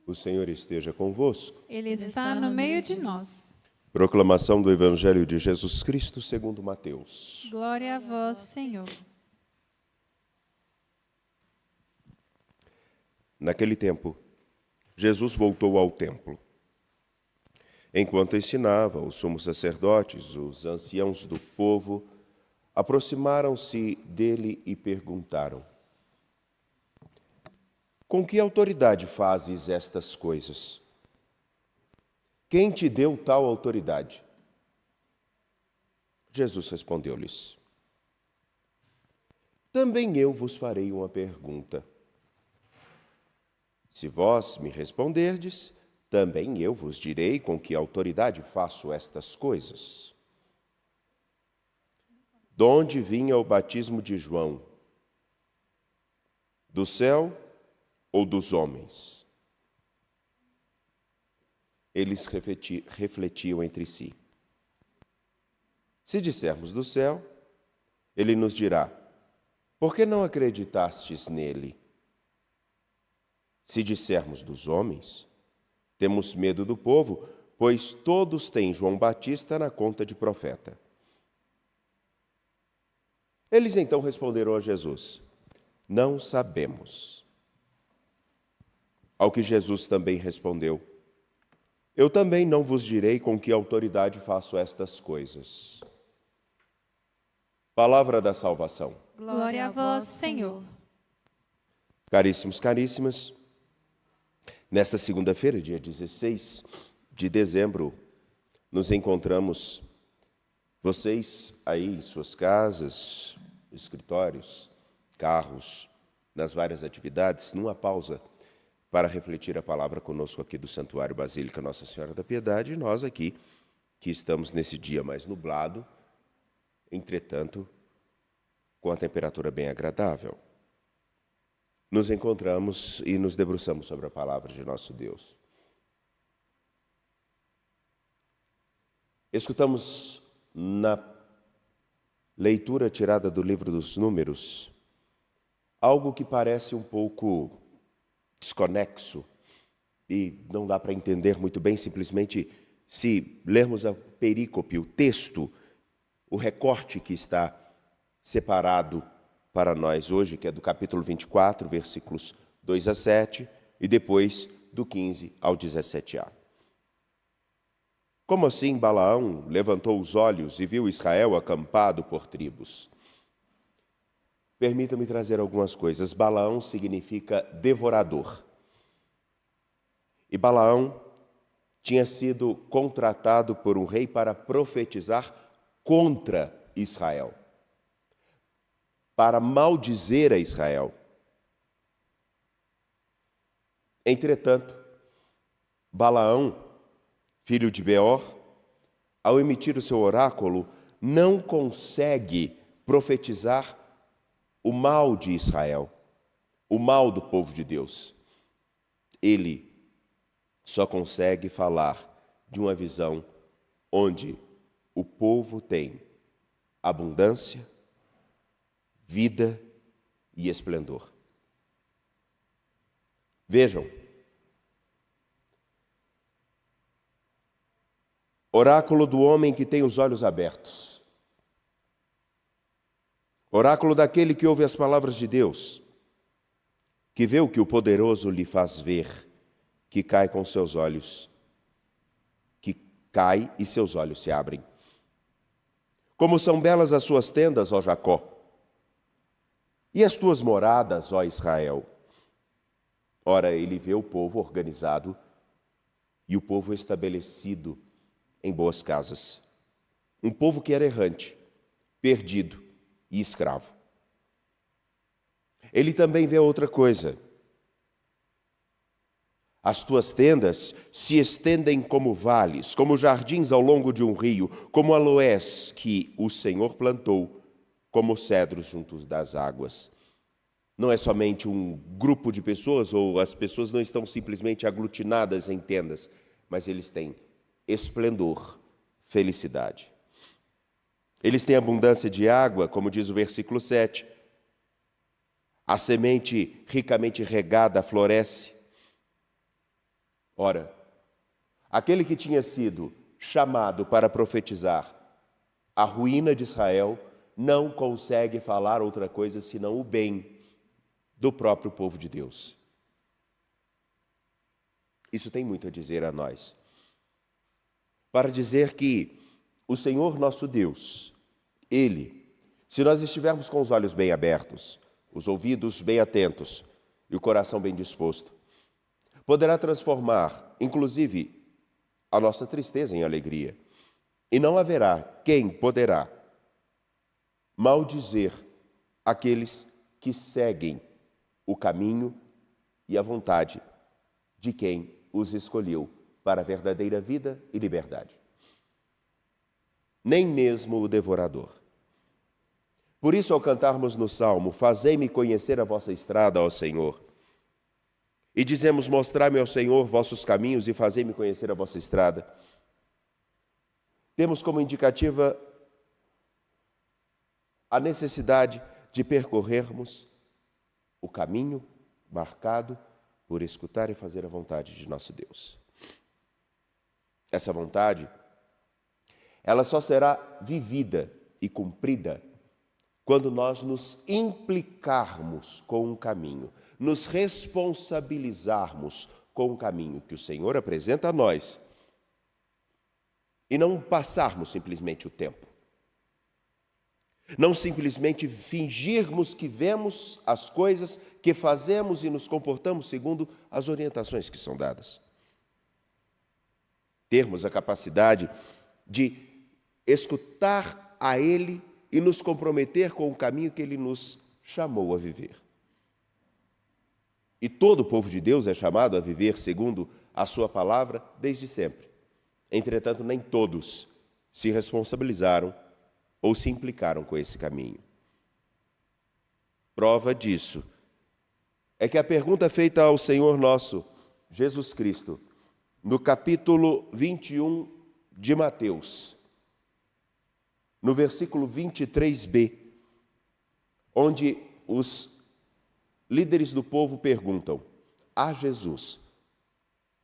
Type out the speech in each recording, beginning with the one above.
O Senhor esteja convosco. Ele está no meio de nós. Proclamação do Evangelho de Jesus Cristo segundo Mateus. Glória a vós, Senhor. Naquele tempo, Jesus voltou ao templo. Enquanto ensinava, os sumos sacerdotes, os anciãos do povo, aproximaram-se dele e perguntaram: com que autoridade fazes estas coisas? Quem te deu tal autoridade? Jesus respondeu-lhes: também eu vos farei uma pergunta. Se vós me responderdes, também eu vos direi com que autoridade faço estas coisas. De onde vinha o batismo de João? Do céu ou dos homens? Eles refletiam entre si. Se dissermos do céu, ele nos dirá: por que não acreditastes nele? Se dissermos dos homens, temos medo do povo, pois todos têm João Batista na conta de profeta. Eles então responderam a Jesus: não sabemos. Ao que Jesus também respondeu: eu também não vos direi com que autoridade faço estas coisas. Palavra da salvação. Glória a vós, Senhor. Caríssimos, caríssimas, nesta segunda-feira, dia 16 de dezembro, nos encontramos, vocês aí em suas casas, escritórios, carros, nas várias atividades, numa pausa para refletir a palavra conosco aqui do Santuário Basílica Nossa Senhora da Piedade, e nós aqui, que estamos nesse dia mais nublado, entretanto, com a temperatura bem agradável. Nos encontramos e nos debruçamos sobre a palavra de nosso Deus. Escutamos na leitura tirada do livro dos Números algo que parece um pouco desconexo e não dá para entender muito bem simplesmente se lermos a perícope, o texto, o recorte que está separado para nós hoje, que é do capítulo 24, versículos 2 a 7, e depois do 15 ao 17a. Como assim Balaão levantou os olhos e viu Israel acampado por tribos? Permita-me trazer algumas coisas. Balaão significa devorador. E Balaão tinha sido contratado por um rei para profetizar contra Israel, para maldizer a Israel. Entretanto, Balaão, filho de Beor, ao emitir o seu oráculo, não consegue profetizar o mal de Israel, o mal do povo de Deus. Ele só consegue falar de uma visão onde o povo tem abundância, vida e esplendor. Vejam, oráculo do homem que tem os olhos abertos. Oráculo daquele que ouve as palavras de Deus, que vê o que o poderoso lhe faz ver, que cai com seus olhos, que cai e seus olhos se abrem. Como são belas as suas tendas, ó Jacó, e as tuas moradas, ó Israel. Ora, ele vê o povo organizado e o povo estabelecido em boas casas. Um povo que era errante, perdido e escravo. Ele também vê outra coisa. As tuas tendas se estendem como vales, como jardins ao longo de um rio, como aloés que o Senhor plantou, como cedros junto das águas. Não é somente um grupo de pessoas, ou as pessoas não estão simplesmente aglutinadas em tendas, mas eles têm esplendor, felicidade. Eles têm abundância de água, como diz o versículo 7. A semente ricamente regada floresce. Ora, aquele que tinha sido chamado para profetizar a ruína de Israel não consegue falar outra coisa senão o bem do próprio povo de Deus. Isso tem muito a dizer a nós. Para dizer que o Senhor nosso Deus, Ele, se nós estivermos com os olhos bem abertos, os ouvidos bem atentos e o coração bem disposto, poderá transformar, inclusive, a nossa tristeza em alegria. E não haverá quem poderá maldizer aqueles que seguem o caminho e a vontade de quem os escolheu para a verdadeira vida e liberdade. Nem mesmo o devorador. Por isso, ao cantarmos no Salmo, fazei-me conhecer a vossa estrada, ó Senhor, e dizemos, mostrai-me, ó Senhor, vossos caminhos e fazei-me conhecer a vossa estrada, temos como indicativa a necessidade de percorrermos o caminho marcado por escutar e fazer a vontade de nosso Deus. Essa vontade, ela só será vivida e cumprida quando nós nos implicarmos com o caminho, nos responsabilizarmos com o caminho que o Senhor apresenta a nós e não passarmos simplesmente o tempo. Não simplesmente fingirmos que vemos as coisas, que fazemos e nos comportamos segundo as orientações que são dadas. Termos a capacidade de escutar a Ele e nos comprometer com o caminho que Ele nos chamou a viver. E todo o povo de Deus é chamado a viver segundo a sua palavra desde sempre. Entretanto, nem todos se responsabilizaram ou se implicaram com esse caminho. Prova disso é que a pergunta feita ao Senhor nosso, Jesus Cristo, no capítulo 21 de Mateus, no versículo 23b, onde os líderes do povo perguntam a Jesus: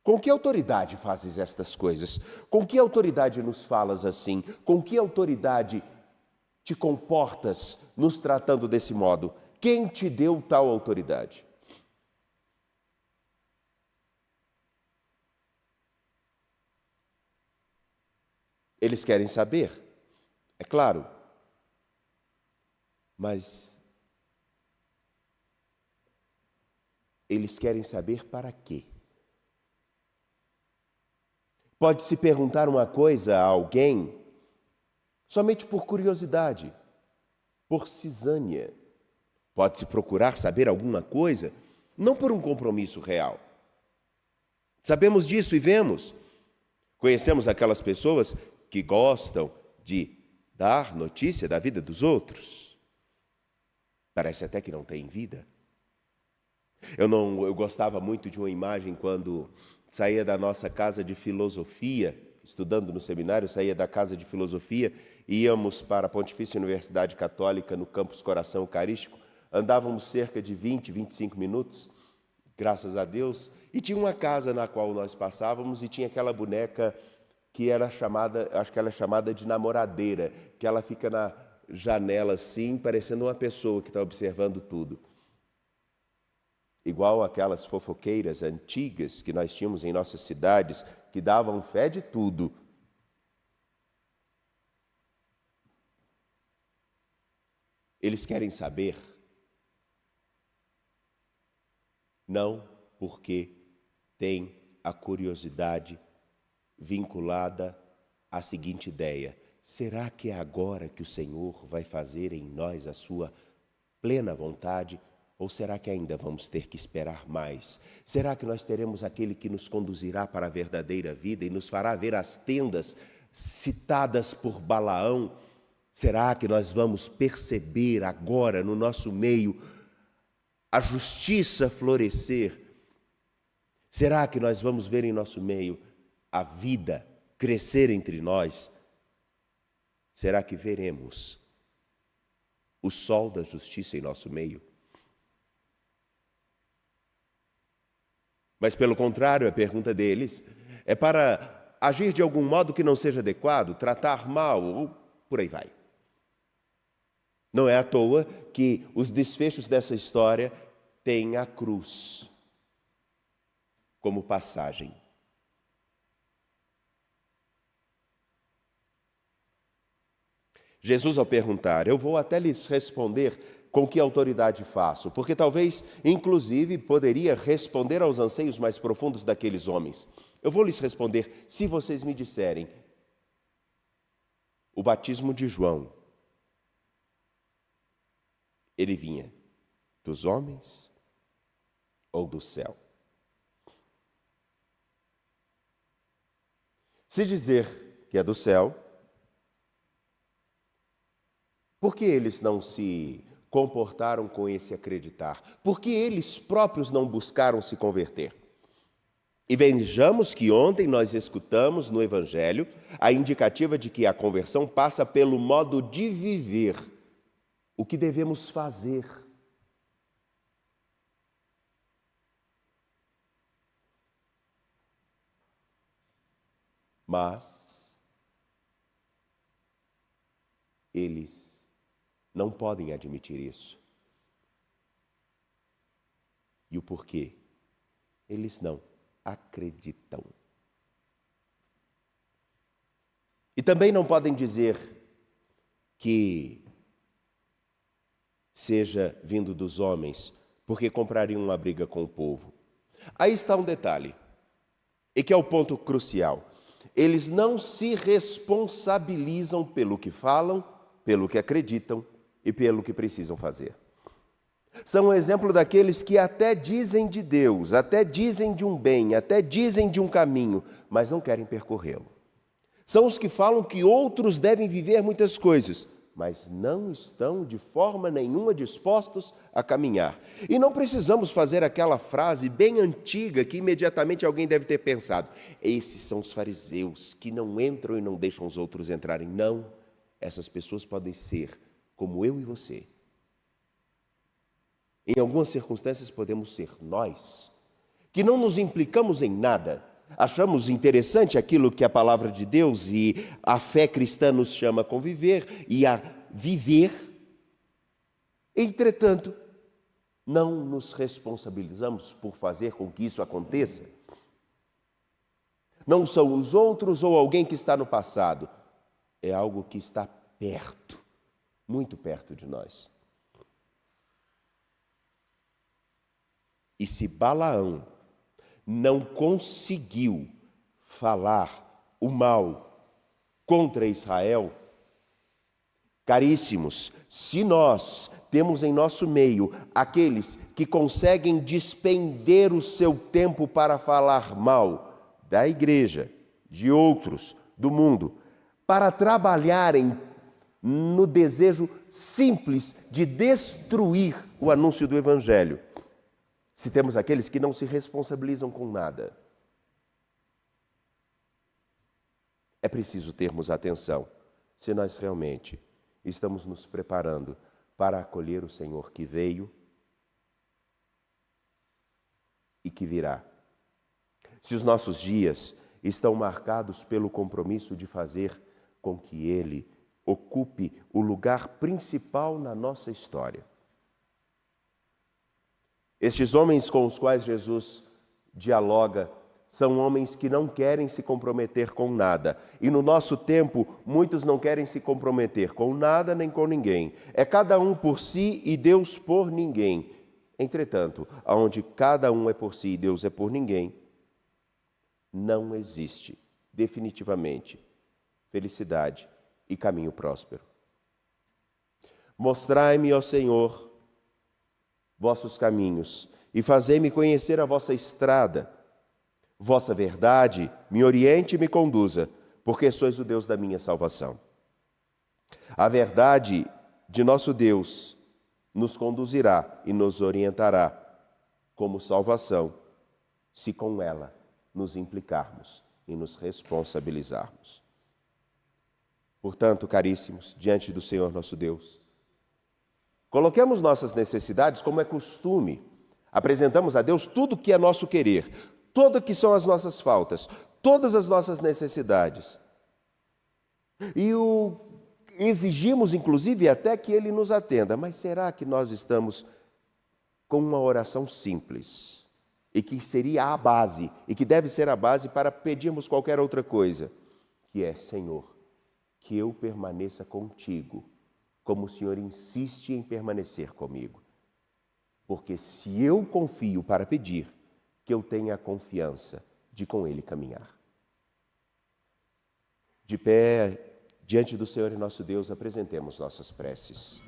com que autoridade fazes estas coisas? Com que autoridade nos falas assim? Com que autoridade te comportas nos tratando desse modo? Quem te deu tal autoridade? Eles querem saber, é claro, mas eles querem saber para quê? Pode-se perguntar uma coisa a alguém somente por curiosidade, por cisânia. Pode-se procurar saber alguma coisa, não por um compromisso real. Sabemos disso e vemos. Conhecemos aquelas pessoas que gostam de dar notícia da vida dos outros. Parece até que não tem vida. Eu gostava muito de uma imagem quando saía da nossa casa de filosofia, estudando no seminário, saía da casa de filosofia, íamos para a Pontifícia Universidade Católica, no campus Coração Eucarístico, andávamos cerca de 20, 25 minutos, graças a Deus, e tinha uma casa na qual nós passávamos e tinha aquela boneca que era chamada, acho que ela é chamada de namoradeira, que ela fica na janela assim, parecendo uma pessoa que está observando tudo. Igual aquelas fofoqueiras antigas que nós tínhamos em nossas cidades, que davam fé de tudo. Eles querem saber, não porque têm a curiosidade vinculada à seguinte ideia: será que é agora que o Senhor vai fazer em nós a sua plena vontade? Ou será que ainda vamos ter que esperar mais? Será que nós teremos aquele que nos conduzirá para a verdadeira vida e nos fará ver as tendas citadas por Balaão? Será que nós vamos perceber agora no nosso meio a justiça florescer? Será que nós vamos ver em nosso meio a vida crescer entre nós? Será que veremos o sol da justiça em nosso meio? Mas, pelo contrário, a pergunta deles é para agir de algum modo que não seja adequado, tratar mal, ou por aí vai. Não é à toa que os desfechos dessa história têm a cruz como passagem. Jesus, ao perguntar, eu vou até lhes responder com que autoridade faço, porque talvez, inclusive, poderia responder aos anseios mais profundos daqueles homens. Eu vou lhes responder, se vocês me disserem, o batismo de João, ele vinha dos homens ou do céu? Se dizer que é do céu, por que eles não se comportaram com esse acreditar? Por que eles próprios não buscaram se converter? E vejamos que ontem nós escutamos no Evangelho a indicativa de que a conversão passa pelo modo de viver, o que devemos fazer. Mas eles não podem admitir isso. E o porquê? Eles não acreditam. E também não podem dizer que seja vindo dos homens, porque comprariam uma briga com o povo. Aí está um detalhe, e que é o ponto crucial. Eles não se responsabilizam pelo que falam, pelo que acreditam e pelo que precisam fazer. São um exemplo daqueles que até dizem de Deus, até dizem de um bem, até dizem de um caminho, mas não querem percorrê-lo. São os que falam que outros devem viver muitas coisas, mas não estão de forma nenhuma dispostos a caminhar. E não precisamos fazer aquela frase bem antiga que imediatamente alguém deve ter pensado: esses são os fariseus que não entram e não deixam os outros entrarem. Não, essas pessoas podem ser como eu e você. Em algumas circunstâncias podemos ser nós, que não nos implicamos em nada, achamos interessante aquilo que a palavra de Deus e a fé cristã nos chama a conviver e a viver. Entretanto, não nos responsabilizamos por fazer com que isso aconteça. Não são os outros ou alguém que está no passado, é algo que está perto, muito perto de nós. E se Balaão não conseguiu falar o mal contra Israel, caríssimos, se nós temos em nosso meio aqueles que conseguem despender o seu tempo para falar mal da igreja, de outros, do mundo, para trabalharem no desejo simples de destruir o anúncio do Evangelho, se temos aqueles que não se responsabilizam com nada, é preciso termos atenção se nós realmente estamos nos preparando para acolher o Senhor que veio e que virá. Se os nossos dias estão marcados pelo compromisso de fazer com que Ele ocupe o lugar principal na nossa história. Estes homens com os quais Jesus dialoga são homens que não querem se comprometer com nada. E no nosso tempo, muitos não querem se comprometer com nada nem com ninguém. É cada um por si e Deus por ninguém. Entretanto, aonde cada um é por si e Deus é por ninguém, não existe, definitivamente, felicidade e caminho próspero. Mostrai-me, ó Senhor, vossos caminhos, e fazei-me conhecer a vossa estrada. Vossa verdade me oriente e me conduza, porque sois o Deus da minha salvação. A verdade de nosso Deus nos conduzirá e nos orientará como salvação, se com ela nos implicarmos e nos responsabilizarmos. Portanto, caríssimos, diante do Senhor nosso Deus, coloquemos nossas necessidades como é costume. Apresentamos a Deus tudo que é nosso querer, todas que são as nossas faltas, todas as nossas necessidades. E exigimos, inclusive, até que Ele nos atenda. Mas será que nós estamos com uma oração simples? E que seria a base, e que deve ser a base para pedirmos qualquer outra coisa. Que é, Senhor, que eu permaneça contigo, como o Senhor insiste em permanecer comigo. Porque se eu confio para pedir, que eu tenha a confiança de com Ele caminhar. De pé, diante do Senhor e nosso Deus, apresentemos nossas preces.